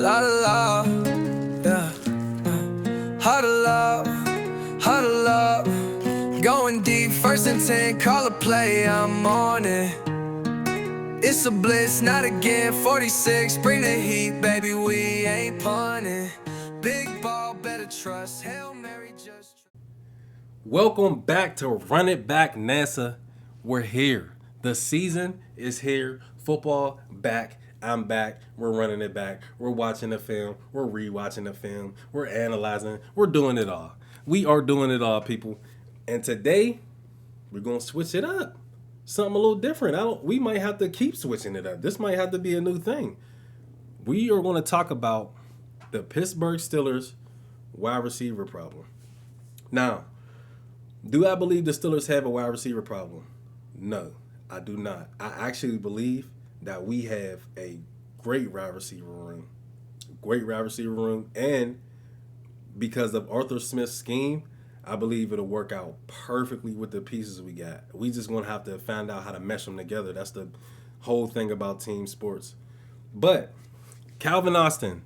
lot of love, yeah. Heart of love. Going deep, 1st and 10, call a play, I'm on it. It's a blitz, not again, 46, bring the heat, baby, we ain't punting. Big ball, better trust, Hail Mary just... Welcome back to Run It Back NASA. We're here. The season is here. Football back. I'm back. We're running it back. We're watching the film. We're rewatching the film. We're analyzing. We're doing it all. We are doing it all, people. And today, we're going to switch it up. Something a little different. We might have to keep switching it up. This might have to be a new thing. We are going to talk about the Pittsburgh Steelers wide receiver problem. Now, do I believe the Steelers have a wide receiver problem? No, I do not. I actually believe that we have a great wide receiver room. And because of Arthur Smith's scheme, I believe it'll work out perfectly with the pieces we got. We just going to have to find out how to mesh them together. That's the whole thing about team sports. But Calvin Austin,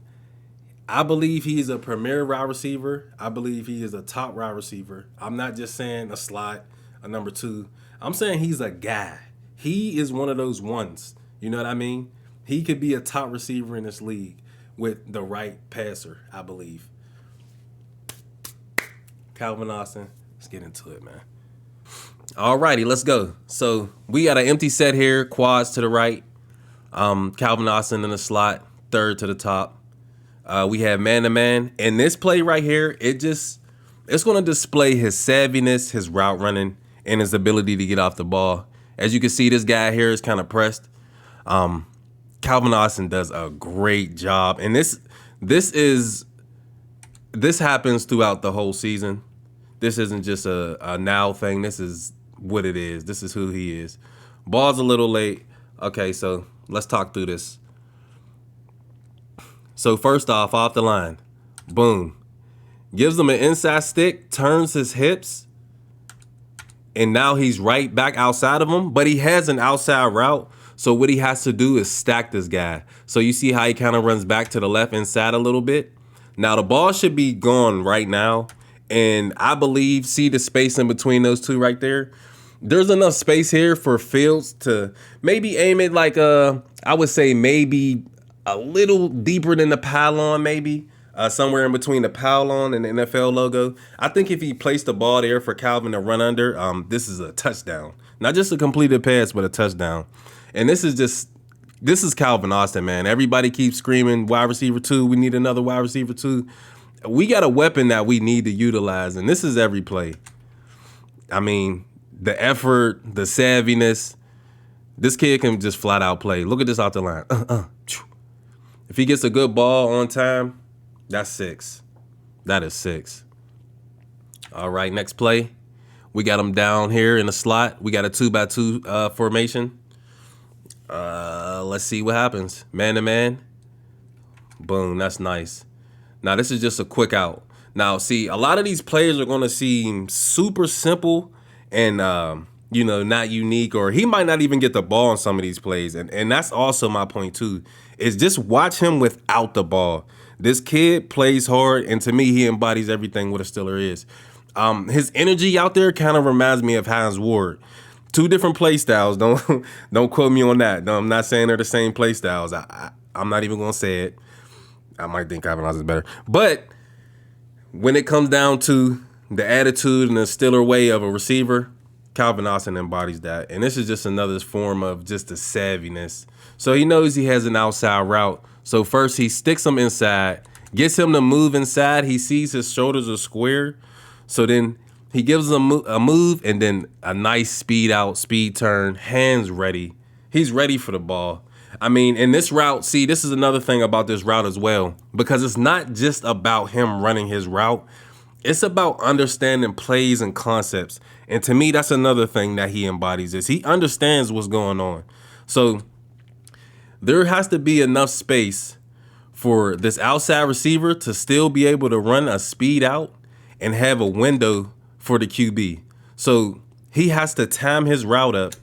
I believe he's a premier wide receiver. I believe he is a top wide receiver. I'm not just saying a slot, a number 2. I'm saying he's a guy. He is one of those ones. You know what I mean? He could be a top receiver in this league with the right passer, I believe. Calvin Austin, let's get into it, man. All righty, let's go. So we got an empty set here, quads to the right. Calvin Austin in the slot, 3rd to the top. We have man-to-man. And this play right here, it's going to display his savviness, his route running, and his ability to get off the ball. As you can see, this guy here is kind of pressed. Calvin Austin does a great job. And this happens throughout the whole season. This isn't just a now thing. This is what it is. This is who he is. Ball's a little late. Okay, so let's talk through this. So first off the line, boom. Gives him an inside stick, turns his hips, and now he's right back outside of him, but he has an outside route. So what he has to do is stack this guy. So you see how he kind of runs back to the left inside a little bit? Now the ball should be gone right now. And I believe, see the space in between those two right there? There's enough space here for Fields to maybe aim it like I would say maybe a little deeper than the pylon, maybe. Somewhere in between the pylon and the NFL logo. I think if he placed the ball there for Calvin to run under, this is a touchdown. Not just a completed pass, but a touchdown. And this is Calvin Austin, man. Everybody keeps screaming wide receiver 2. We need another wide receiver 2. We got a weapon that we need to utilize, and this is every play. I mean, the effort, the savviness. This kid can just flat out play. Look at this out the line. If he gets a good ball on time, that's 6. That is 6. All right, next play. We got him down here in the slot. We got a 2x2 formation. Let's see what happens. Man-to-man. Boom, that's nice. Now, this is just a quick out. Now, see, a lot of these plays are going to seem super simple and, not unique, or he might not even get the ball on some of these plays. And that's also my point, too, is just watch him without the ball. This kid plays hard, and to me, he embodies everything what a Steeler is. His energy out there kind of reminds me of Hines Ward. 2 different play styles. Don't quote me on that. No, I'm not saying they're the same play styles. I'm not even going to say it. I might think Calvin Austin is better. But when it comes down to the attitude and the Steeler way of a receiver, Calvin Austin embodies that. And this is just another form of just the savviness. So he knows he has an outside route. So first he sticks him inside, gets him to move inside. He sees his shoulders are square. So then he gives him a move and then a nice speed out, speed turn, hands ready. He's ready for the ball. I mean, in this route, see, this is another thing about this route as well, because it's not just about him running his route. It's about understanding plays and concepts. And to me, that's another thing that he embodies is he understands what's going on. So there has to be enough space for this outside receiver to still be able to run a speed out and have a window for the QB. So he has to time his route up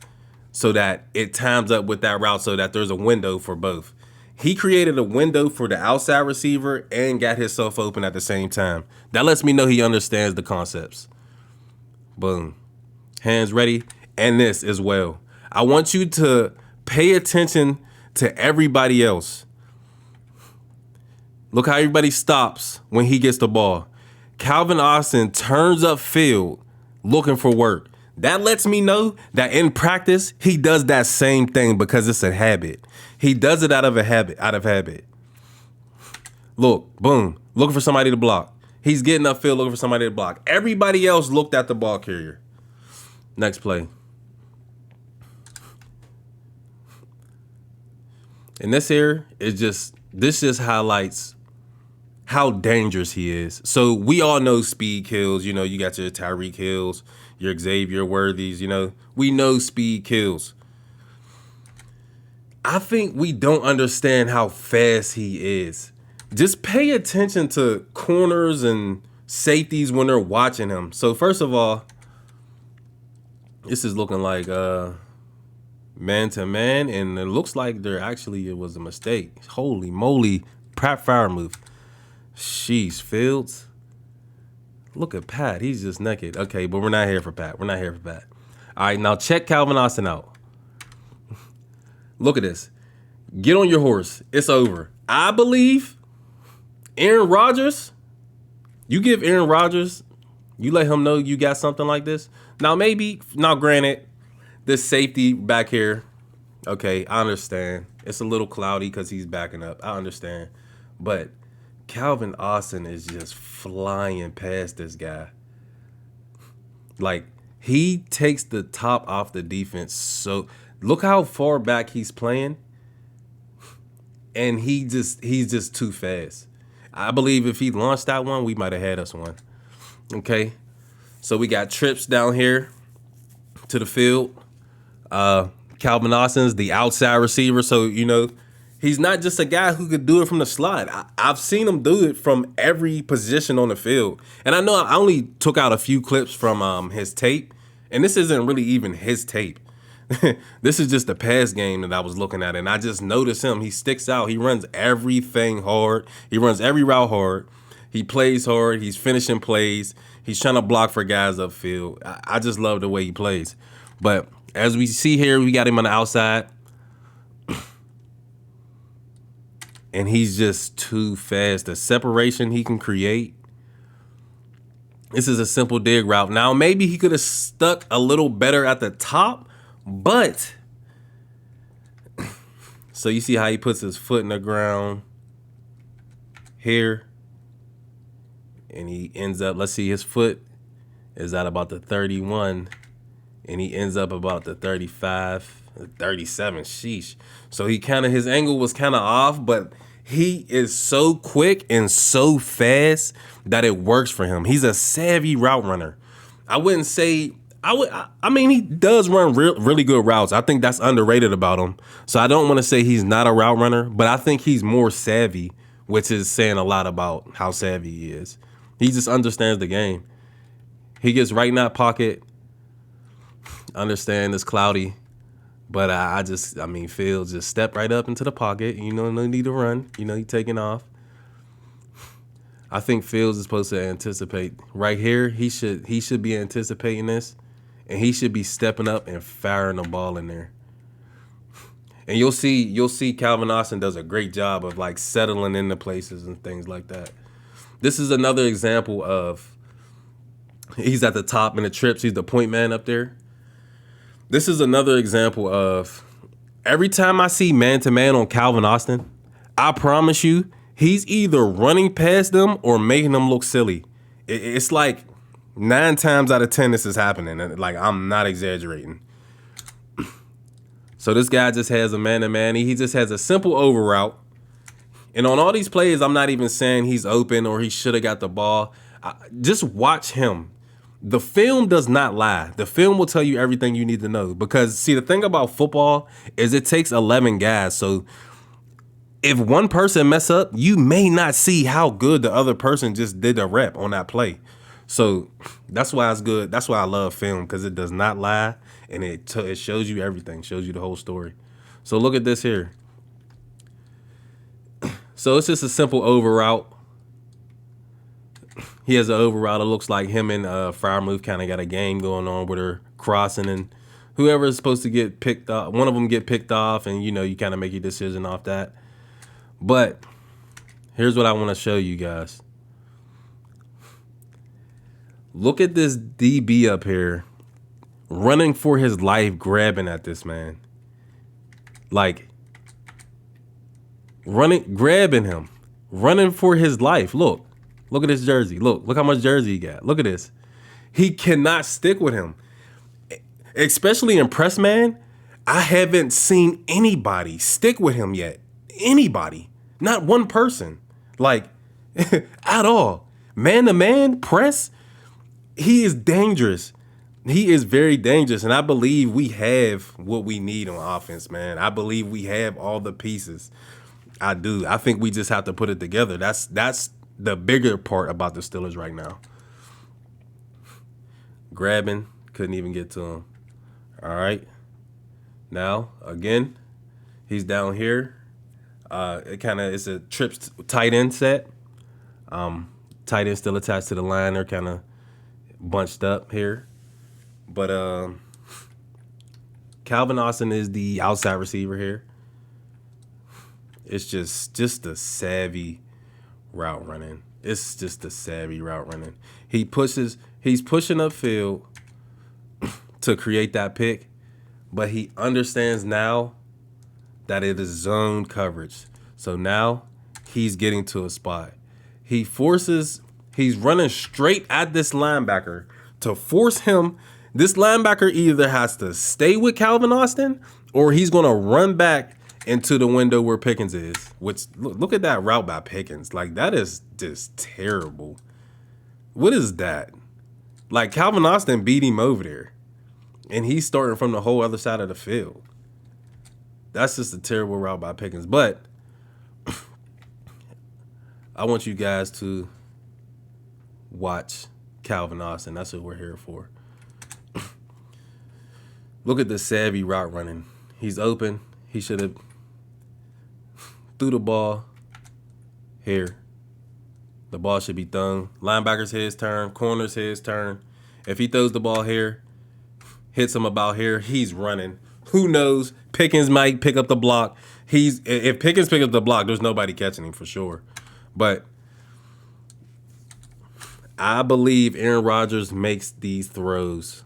so that it times up with that route so that there's a window for both. He created a window for the outside receiver and got himself open at the same time. That lets me know he understands the concepts. Boom. Hands ready. And this as well. I want you to pay attention to everybody else. Look how everybody stops when he gets the ball. Calvin Austin turns upfield looking for work. That lets me know that in practice, he does that same thing because it's a habit. He does it out of habit. Look, boom, looking for somebody to block. He's getting upfield looking for somebody to block. Everybody else looked at the ball carrier. Next play. And this here is this just highlights how dangerous he is. So we all know speed kills. You know, you got your Tyreek Hills, your Xavier Worthies, you know. We know speed kills. I think we don't understand how fast he is. Just pay attention to corners and safeties when they're watching him. So first of all, this is looking like man to man, and it looks like it was a mistake. Holy moly, Pat fire move. Sheesh, Fields. Look at Pat. He's just naked. Okay, but we're not here for Pat. All right, now check Calvin Austin out. Look at this. Get on your horse. It's over. I believe Aaron Rodgers, you give Aaron Rodgers, you let him know you got something like this. Now, granted, this safety back here, okay, I understand. It's a little cloudy because he's backing up. I understand. But Calvin Austin is just flying past this guy. Like, he takes the top off the defense. So look how far back he's playing. And he's just too fast. I believe if he launched that one, we might have had us one. Okay. So we got trips down here to the field. Calvin Austin's the outside receiver. So, you know, he's not just a guy who could do it from the slot. I've seen him do it from every position on the field. And I know I only took out a few clips from his tape. And this isn't really even his tape. This is just a pass game that I was looking at. And I just noticed him. He sticks out. He runs everything hard. He runs every route hard. He plays hard. He's finishing plays. He's trying to block for guys upfield. I just love the way he plays. But as we see here, we got him on the outside. And he's just too fast. The separation he can create. This is a simple dig route. Now, maybe he could have stuck a little better at the top, but so you see how he puts his foot in the ground here, and he ends up, let's see, his foot is at about the 31, and he ends up about the 35, 37, sheesh. So his angle was kind of off, but he is so quick and so fast that it works for him. He's a savvy route runner. I wouldn't say, I mean, he does run really good routes. I think that's underrated about him. So I don't want to say he's not a route runner, but I think he's more savvy, which is saying a lot about how savvy he is. He just understands the game. He gets right in that pocket. Understand it's cloudy. But Fields just step right up into the pocket. You know, no need to run. You know, he's taking off. I think Fields is supposed to anticipate. Right here, he should be anticipating this. And he should be stepping up and firing the ball in there. And you'll see Calvin Austin does a great job of like settling into places and things like that. This is another example of he's at the top in the trips. He's the point man up there. This is another example of every time I see man-to-man on Calvin Austin, I promise you, he's either running past them or making them look silly. It's like 9 times out of 10 this is happening. And like, I'm not exaggerating. So this guy just has a man-to-man. He just has a simple over route. And on all these plays, I'm not even saying he's open or he should have got the ball. Just watch him. The film does not lie. The film will tell you everything you need to know. Because, see, the thing about football is it takes 11 guys. So if one person mess up, you may not see how good the other person just did a rep on that play. So that's why it's good. That's why I love film, because it does not lie. And it shows you everything. Shows you the whole story. So look at this here. So it's just a simple over route. He has an over route. It looks like him and Firemouth kind of got a game going on where they're crossing, and whoever is supposed to get picked off, one of them get picked off, and you kind of make your decision off that. But here's what I want to show you guys. Look at this DB up here running for his life, grabbing at this man. Like, grabbing him, running for his life. Look at this jersey. Look how much jersey he got. Look at this. He cannot stick with him, especially in press man. I haven't seen anybody stick with him yet. Anybody, not one person, like at all. Man to man press, he is dangerous. He is very dangerous, and I believe we have what we need on offense, man. I believe we have all the pieces. I do. I think we just have to put it together. That's the bigger part about the Steelers right now. Grabbing, couldn't even get to him. All right. Now, again, he's down here. It's a trips tight end set. Tight end still attached to the line. They're kind of bunched up here. But Calvin Austin is the outside receiver here. It's just a savvy route running. It's just a savvy route running. He's pushing upfield to create that pick, but he understands now that it is zone coverage. So now he's getting to a spot. He's running straight at this linebacker to force him. This linebacker either has to stay with Calvin Austin or he's going to run back into the window where Pickens is. Which, look at that route by Pickens. Like, that is just terrible. What is that? Like, Calvin Austin beat him over there, and he's starting from the whole other side of the field. That's just a terrible route by Pickens. But I want you guys to watch Calvin Austin. That's what we're here for. Look at the savvy route running. He's open. He should have threw the ball here. The ball should be thrown. Linebacker's his turn. Corner's his turn. If he throws the ball here, hits him about here, he's running. Who knows? Pickens might pick up the block. If Pickens pick up the block, there's nobody catching him for sure. But I believe Aaron Rodgers makes these throws.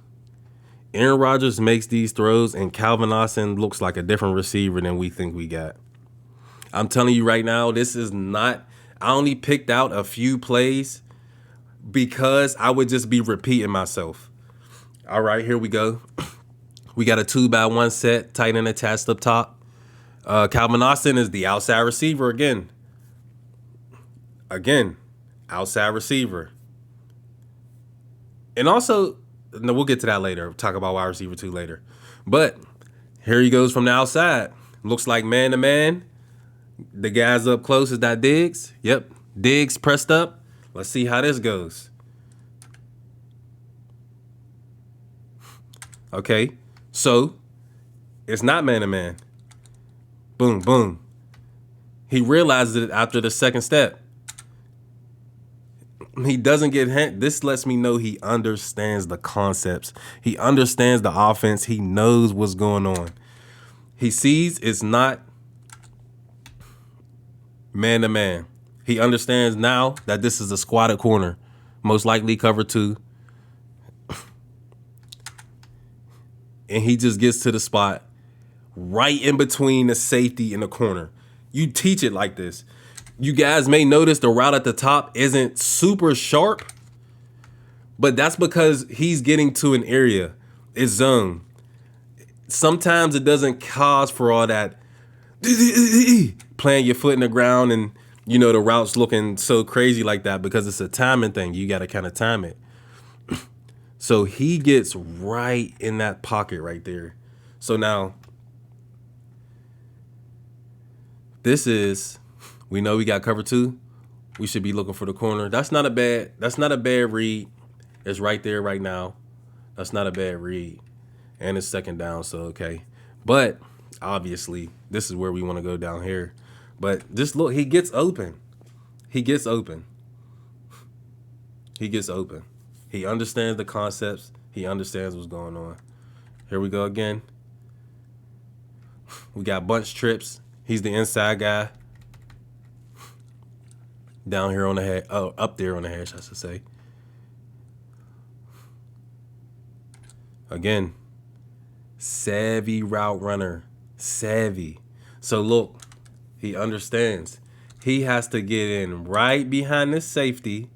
Aaron Rodgers makes these throws, and Calvin Austin looks like a different receiver than we think we got. I'm telling you right now, this is not. I only picked out a few plays because I would just be repeating myself. All right, here we go. We got a 2x1 set, tight end attached up top. Calvin Austin is the outside receiver again. Outside receiver. And also, no, we'll get to that later. We'll talk about wide receiver 2 later. But here he goes from the outside. Looks like man to man. The guys up close is that Diggs. Yep, Diggs pressed up. Let's see how this goes. Okay, so it's not man to man. Boom, boom. He realizes it after the second step. He doesn't get hit. This lets me know he understands the concepts. He understands the offense. He knows what's going on. He sees it's not man to man. He understands now that this is a squatted corner, most likely cover 2. And he just gets to the spot right in between the safety and the corner. You teach it like this. You guys may notice the route at the top isn't super sharp, but that's because he's getting to an area. It's zone. Sometimes it doesn't cause for all that playing your foot in the ground and, the route's looking so crazy like that because it's a timing thing. You got to kind of time it. So he gets right in that pocket right there. So now, we know we got cover 2. We should be looking for the corner. That's not a bad read. It's right there right now. That's not a bad read. And it's second down, so okay. But obviously, this is where we want to go down here. But just look, he gets open. He gets open. He gets open. He understands the concepts. He understands what's going on. Here we go again. We got bunch trips. He's the inside guy. Down here on the head. Oh, up there on the hash, I should say. Again, savvy route runner. Savvy. So look, he understands. He has to get in right behind this safety.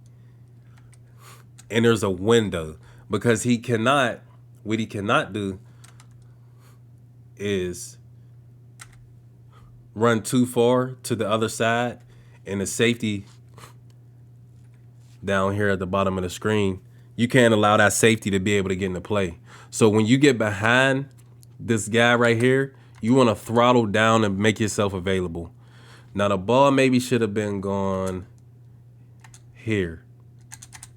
And there's a window. Because he cannot, what he cannot do is run too far to the other side. And the safety down here at the bottom of the screen, you can't allow that safety to be able to get into play. So when you get behind this guy right here, you want to throttle down and make yourself available. Now the ball maybe should have been gone here.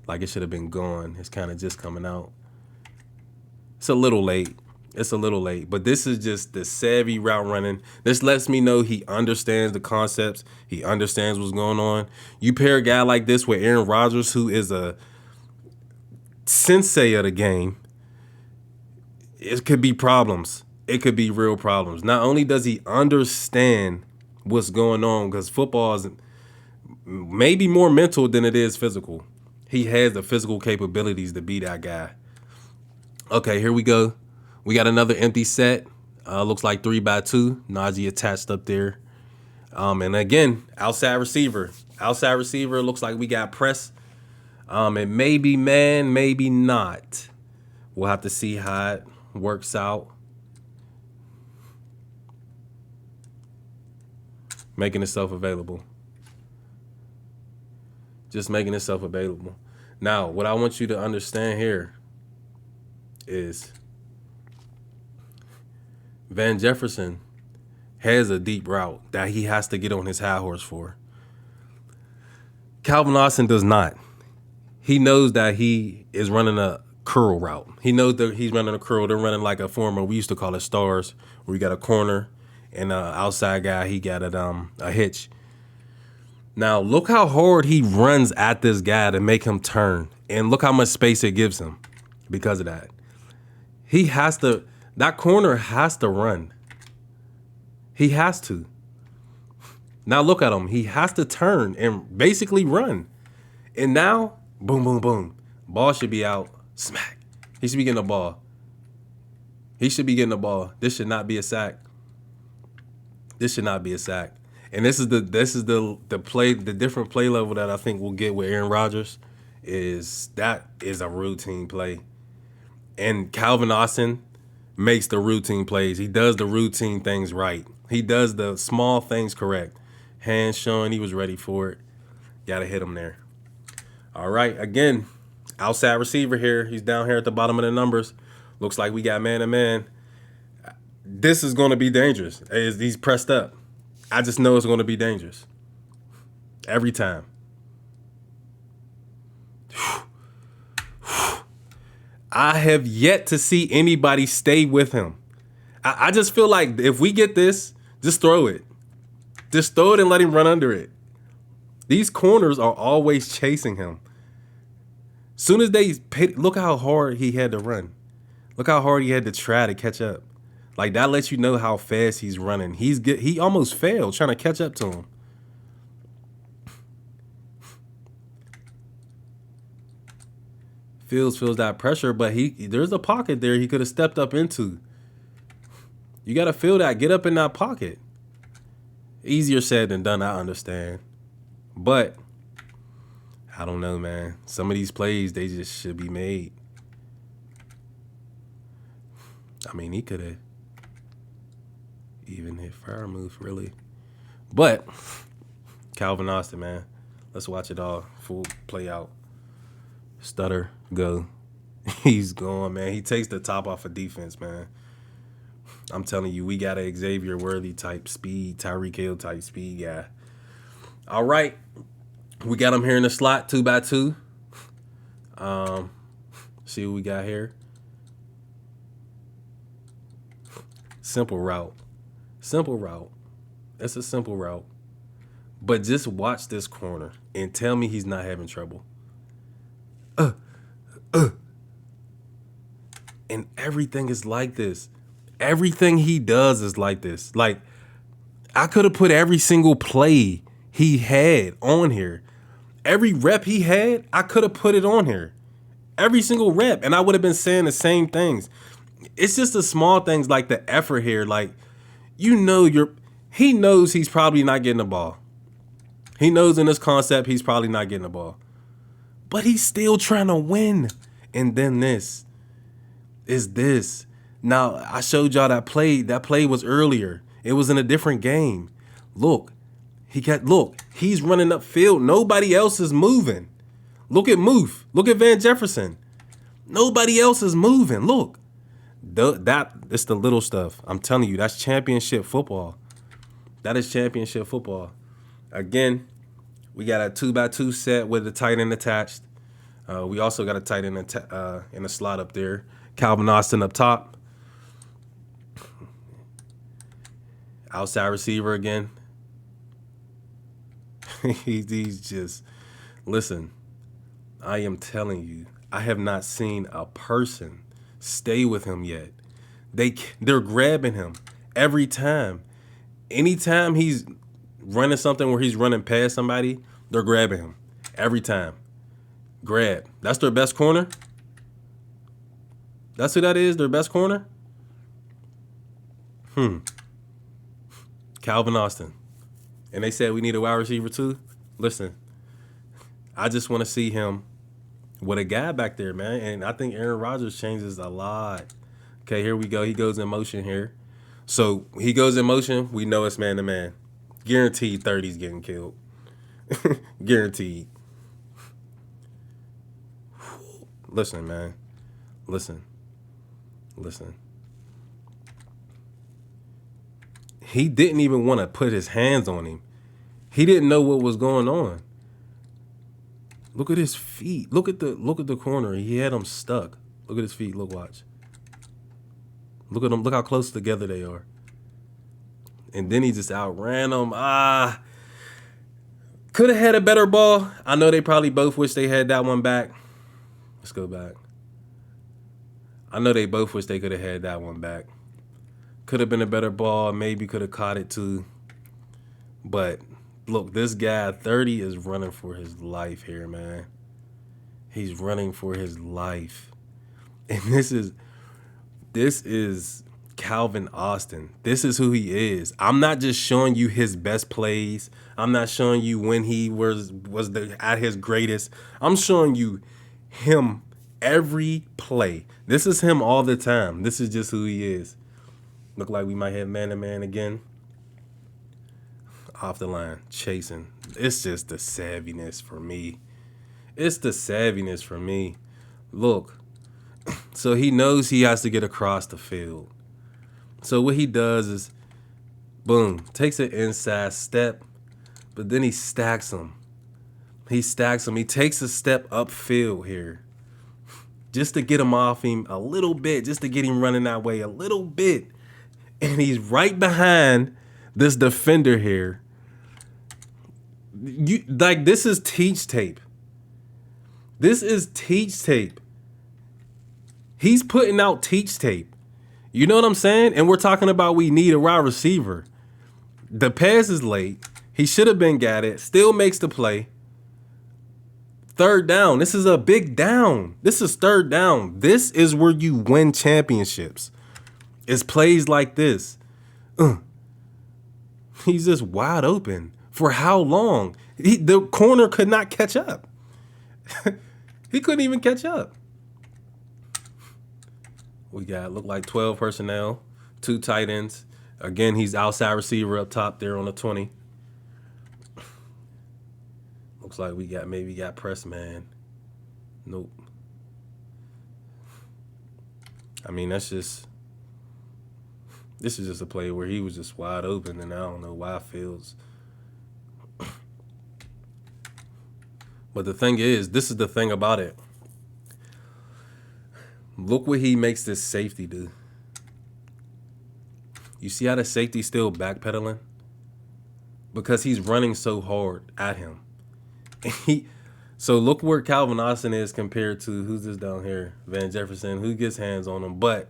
Like it should have been gone. It's kind of just coming out. It's a little late. It's a little late. But this is just the savvy route running. This lets me know he understands the concepts. He understands what's going on. You pair a guy like this with Aaron Rodgers, who is a sensei of the game. It could be problems. It could be real problems. Not only does he understand what's going on, because football is maybe more mental than it is physical. He has the physical capabilities to be that guy. Okay, here we go. We got another empty set. Looks like 3x2. Najee attached up there. And again, outside receiver. Outside receiver looks like we got press. It may be man, maybe not. We'll have to see how it works out. Making itself available. Just making itself available. Now, what I want you to understand here is Van Jefferson has a deep route that he has to get on his high horse for. Calvin Austin does not. He knows that he is running a curl route. He knows that he's running a curl. They're running like a form of, we used to call it stars, where you got a corner and an outside guy, he got a hitch. Now, look how hard he runs at this guy to make him turn. And look how much space it gives him because of that. He has to, that corner has to run. He has to. Now look at him. He has to turn and basically run. And now, boom, boom, boom. Ball should be out. Smack. He should be getting the ball. He should be getting the ball. This should not be a sack. This should not be a sack. And this is the play, the different play level that I think we'll get with Aaron Rodgers is that is a routine play. And Calvin Austin makes the routine plays. He does the routine things right. He does the small things correct. Hands showing he was ready for it. Got to hit him there. All right, again, outside receiver here. He's down here at the bottom of the numbers. Looks like we got man-to-man. This is going to be dangerous. He's pressed up. I just know it's going to be dangerous. Every time. I have yet to see anybody stay with him. I just feel like if we get this, just throw it. Just throw it and let him run under it. These corners are always chasing him. Soon as they look how hard he had to run. Look how hard he had to try to catch up. Like, that lets you know how fast he's running. He almost failed trying to catch up to him. Feels that pressure, but there's a pocket there he could have stepped up into. You got to feel that. Get up in that pocket. Easier said than done, I understand. But, I don't know, man. Some of these plays, they just should be made. I mean, he could have even hit fire move, really. But, Calvin Austin, man. Let's watch it all. Full play out. Stutter, go. He's going, man. He takes the top off of defense, man. I'm telling you, we got a Xavier Worthy type speed, Tyreek Hill type speed guy. All right. We got him here in the slot, 2x2. See what we got here. Simple route. Simple route. It's a simple route. But just watch this corner and tell me he's not having trouble. And everything is like this. Everything he does is like this. Like, I could have put every single play he had on here. Every rep he had, I could have put it on here. Every single rep. And I would have been saying the same things. It's just the small things like the effort here. Like, he knows he's probably not getting the ball. He knows in this concept he's probably not getting the ball. But he's still trying to win. And then this is this. Now, I showed y'all that play. That play was earlier. It was in a different game. Look, he's running upfield. Nobody else is moving. Look at Moof. Look at Van Jefferson. Nobody else is moving. Look. It's the little stuff. I'm telling you, that's championship football. That is championship football. Again, we got a 2x2 set with the tight end attached. We also got a tight end in a slot up there. Calvin Austin up top. Outside receiver again. He's just, listen, I am telling you, I have not seen a person stay with him yet. They're grabbing him every time. Anytime he's running something where he's running past somebody, they're grabbing him every time. Grab. That's their best corner. That's who that is, their best corner? Calvin Austin. And they said we need a wide receiver too. Listen, I just want to see him with a guy back there, man. And I think Aaron Rodgers changes a lot. Okay, here we go. He goes in motion here. So he goes in motion. We know it's man-to-man. Guaranteed 30's getting killed. Guaranteed. Listen, man. Listen. He didn't even want to put his hands on him. He didn't know what was going on. Look at his feet. Look at the corner. He had him stuck. Look at his feet. Look, watch. Look at them. Look how close together they are. And then he just outran them. Could have had a better ball. I know they probably both wish they had that one back. Let's go back. I know they both wish they could have had that one back. Could have been a better ball. Maybe could have caught it too. But look, this guy 30 is running for his life here, man. He's running for his life. And this is Calvin Austin. This is who he is. I'm not just showing you his best plays. I'm not showing you when he was at his greatest. I'm showing you him every play. This is him all the time. This is just who he is. Look like we might have man-to-man again. Off the line, chasing. It's just the savviness for me. It's the savviness for me. Look, so he knows he has to get across the field. So what he does is, boom, takes an inside step, but then he stacks him. He takes a step upfield here just to get him off him a little bit, just to get him running that way a little bit. And he's right behind this defender here. This is teach tape. This is teach tape. He's putting out teach tape. You know what I'm saying? And we're talking about we need a wide receiver. The pass is late. He should have been got it. Still makes the play. Third down. This is a big down. This is third down. This is where you win championships. It's plays like this. He's just wide open. For how long? The corner could not catch up. He couldn't even catch up. We got, look like 12 personnel, 2 tight ends. Again, he's outside receiver up top there on the 20. Looks like we got press man. Nope. I mean, this is just a play where he was just wide open, and I don't know why Fields. But the thing is, this is the thing about it. Look what he makes this safety do. You see how the safety's still backpedaling? because he's running so hard at him. So look where Calvin Austin is compared to who's this down here, Van Jefferson, who gets hands on him. But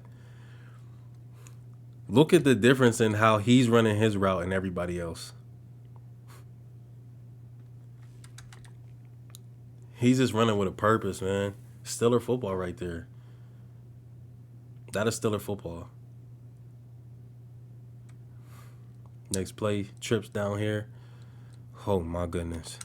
look at the difference in how he's running his route and everybody else. He's just running with a purpose, man. Steeler football right there. That is Steeler football. Next play, trips down here. Oh my goodness.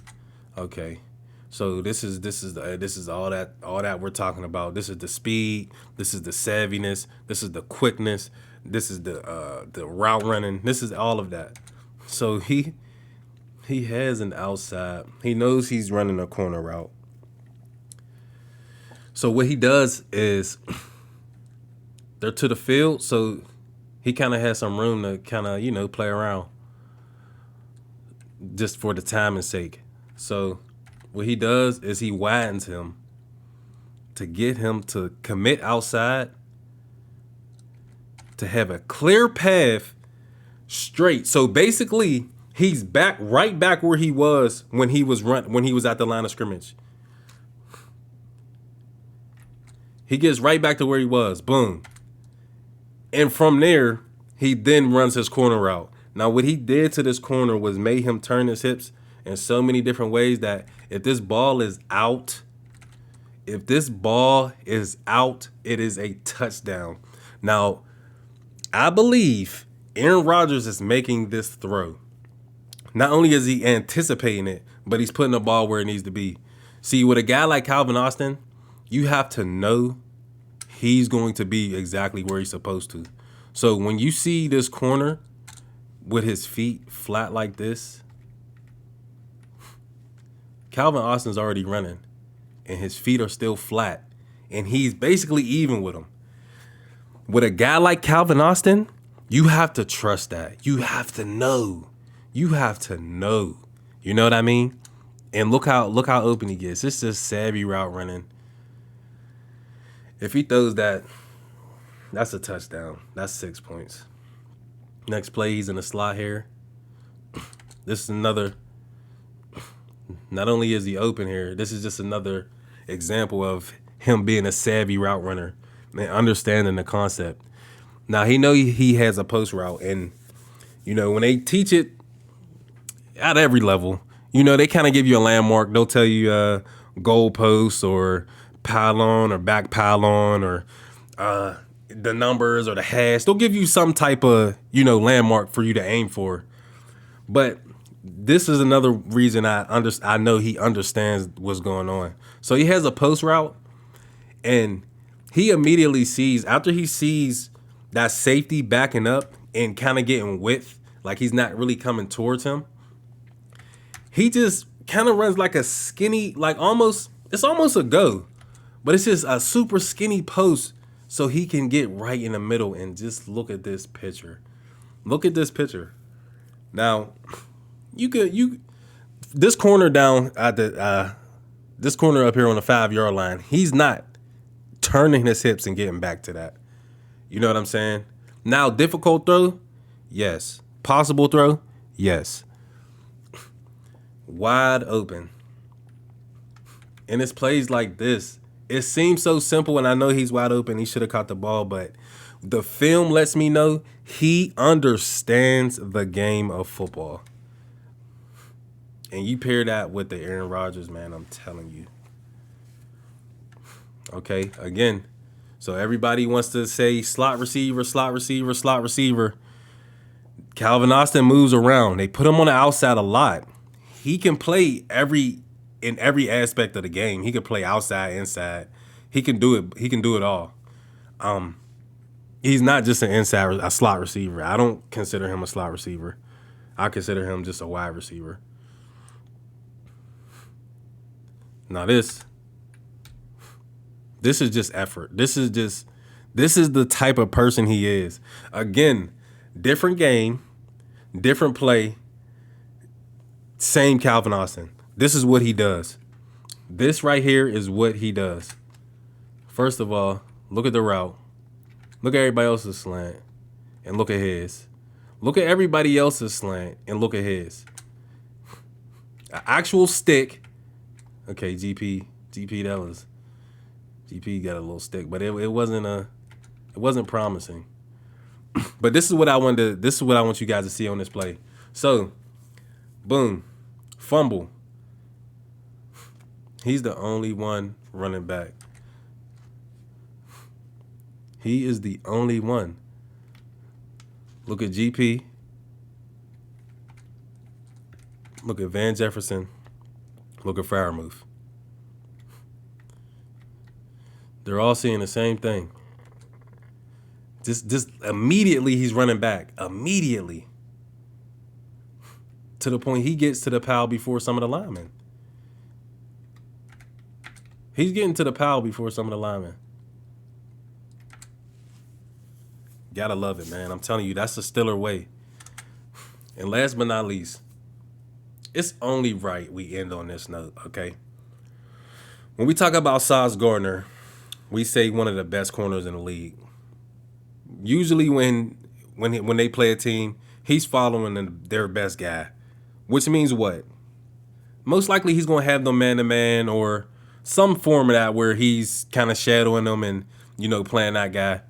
Okay. So this is all that we're talking about. This is the speed, this is the savviness, this is the quickness, this is the route running. This is all of that. So he has an outside. He knows he's running a corner route. So what he does is they're to the field, so he kind of has some room to kind of, play around just for the timing's sake. So what he does is he widens him to get him to commit outside, to have a clear path straight. So basically, he's right back where he was when he was at the line of scrimmage. He gets right back to where he was. Boom. And from there, he then runs his corner route. Now, what he did to this corner was made him turn his hips in so many different ways that if this ball is out, it is a touchdown. Now, I believe Aaron Rodgers is making this throw. Not only is he anticipating it, but he's putting the ball where it needs to be. See, with a guy like Calvin Austin, you have to know he's going to be exactly where he's supposed to. So when you see this corner with his feet flat like this, Calvin Austin's already running, and his feet are still flat, and he's basically even with him. With a guy like Calvin Austin, you have to trust that. You have to know. You have to know. You know what I mean? And look how open he gets. It's just savvy route running. If he throws that, that's a touchdown. That's 6 points. Next play, he's in the slot here. This is another. Not only is he open here, this is just another example of him being a savvy route runner and understanding the concept. Now, he has a post route, and, when they teach it at every level, they kind of give you a landmark. They'll tell you goal post or pylon or back pylon or the numbers or the hash. They'll give you some type of, landmark for you to aim for. But this is another reason I know he understands what's going on. So he has a post route, and he immediately sees, after he sees that safety backing up and kind of getting width, like he's not really coming towards him, he just kind of runs like a skinny, it's almost a go, but it's just a super skinny post so he can get right in the middle. And just look at this picture. Look at this picture. Now, this corner down at this corner up here on the 5-yard line, he's not turning his hips and getting back to that. You know what I'm saying? Now, difficult throw? Yes. Possible throw? Yes. Wide open. And it's plays like this. It seems so simple, and I know he's wide open. He should have caught the ball, but the film lets me know he understands the game of football. And you pair that with the Aaron Rodgers, man, I'm telling you. Okay, again, so everybody wants to say slot receiver, slot receiver, slot receiver. Calvin Austin moves around. They put him on the outside a lot. He can play in every aspect of the game. He can play outside, inside. He can do it. He can do it all. He's not just a slot receiver. I don't consider him a slot receiver. I consider him just a wide receiver. Now this is just effort. This is the type of person he is. Again, different game, different play, same Calvin Austin. This is what he does. This right here is what he does. First of all, look at the route. Look at everybody else's slant and look at his. Look at everybody else's slant and look at his. An actual stick. Okay, GP, that was GP got a little stick, but it wasn't promising. But this is what I want you guys to see on this play. So, boom, fumble. He's the only one running back. He is the only one. Look at GP. Look at Van Jefferson. Look at Freiermuth. They're all seeing the same thing. Just immediately he's running back. Immediately. To the point he gets to the pile before some of the linemen. He's getting to the pile before some of the linemen. Gotta love it, man. I'm telling you, that's the Steeler way. And last but not least, it's only right we end on this note, okay? When we talk about Sauce Gardner, we say one of the best corners in the league. Usually when they play a team, he's following their best guy, which means what? Most likely he's going to have them man-to-man or some form of that where he's kind of shadowing them and, playing that guy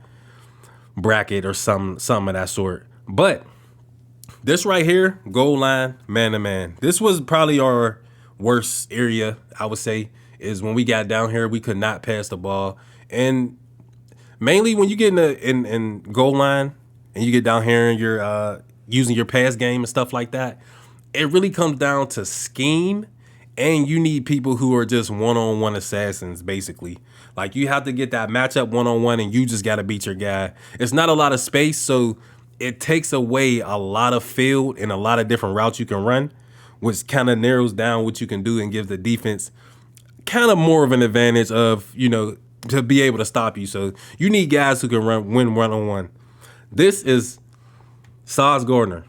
bracket or some of that sort. But this right here, goal line, man-to-man. This was probably our worst area, I would say, is when we got down here, we could not pass the ball. And mainly when you get in goal line and you get down here and you're using your pass game and stuff like that, it really comes down to scheme, and you need people who are just one-on-one assassins, basically. Like, you have to get that matchup one-on-one, and you just got to beat your guy. It's not a lot of space, so it takes away a lot of field and a lot of different routes you can run, which kind of narrows down what you can do and gives the defense kind of more of an advantage of, to be able to stop you. So you need guys who can win one-on-one. This is Sauce Gardner.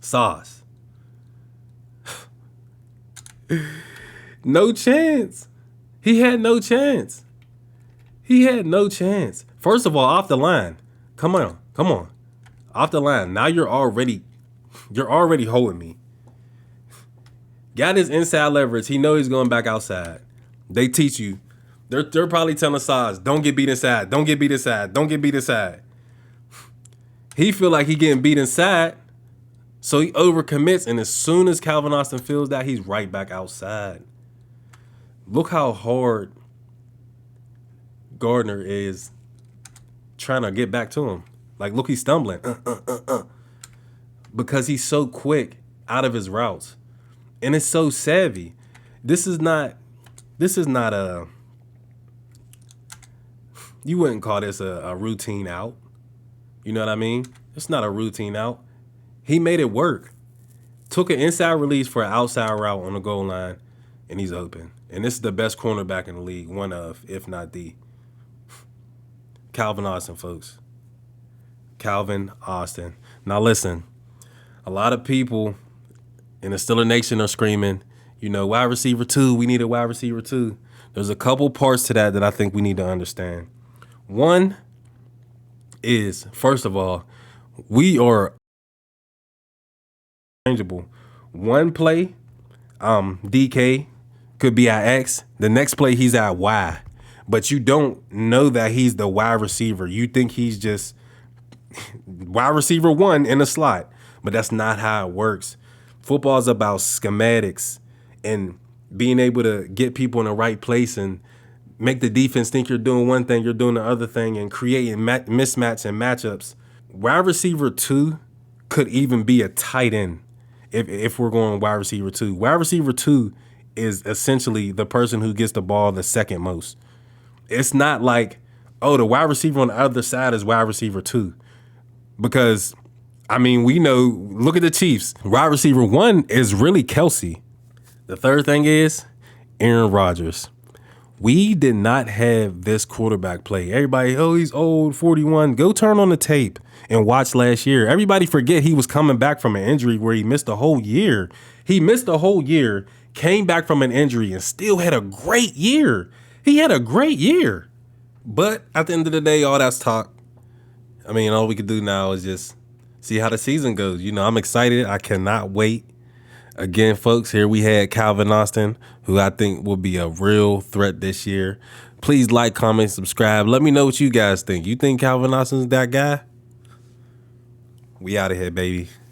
Sauce. No chance. He had no chance. First of all, off the line. Come on. Off the line. Now you're already holding me. Got his inside leverage. He know he's going back outside. They teach you. They're probably telling Sauce, don't get beat inside. Don't get beat inside. He feel like he getting beat inside. So he overcommits, and as soon as Calvin Austin feels that, he's right back outside. Look how hard Gardner is trying to get back to him. Like, look, he's stumbling. Because he's so quick out of his routes. And it's so savvy. This is not a, you wouldn't call this a routine out. You know what I mean? It's not a routine out. He made it work. Took an inside release for an outside route on the goal line, and he's open. And this is the best cornerback in the league, one of, if not the. Calvin Austin, folks. Calvin Austin. Now listen, a lot of people in the Steeler Nation are screaming, wide receiver 2, we need a wide receiver 2. There's a couple parts to that I think we need to understand. One is, first of all, we are changeable. One play, DK could be at X. The next play, he's at Y. But you don't know that he's the wide receiver. You think he's just wide receiver 1 in the slot. But that's not how it works. Football is about schematics and being able to get people in the right place and make the defense think you're doing one thing, you're doing the other thing, and creating mismatch and matchups. Wide receiver 2 could even be a tight end if we're going wide receiver 2. Wide receiver 2 is essentially the person who gets the ball the second most. It's not like, the wide receiver on the other side is wide receiver 2. Because, we know, look at the Chiefs. Wide receiver 1 is really Kelsey. The third thing is Aaron Rodgers. We did not have this quarterback play. Everybody, he's old, 41. Go turn on the tape and watch last year. Everybody forget he was coming back from an injury where he missed a whole year. Came back from an injury, and still had a great year. He had a great year. But at the end of the day, all that's talk. All we could do now is just see how the season goes. I'm excited. I cannot wait. Again, folks, here we had Calvin Austin, who I think will be a real threat this year. Please like, comment, subscribe. Let me know what you guys think. You think Calvin Austin's that guy? We out of here, baby.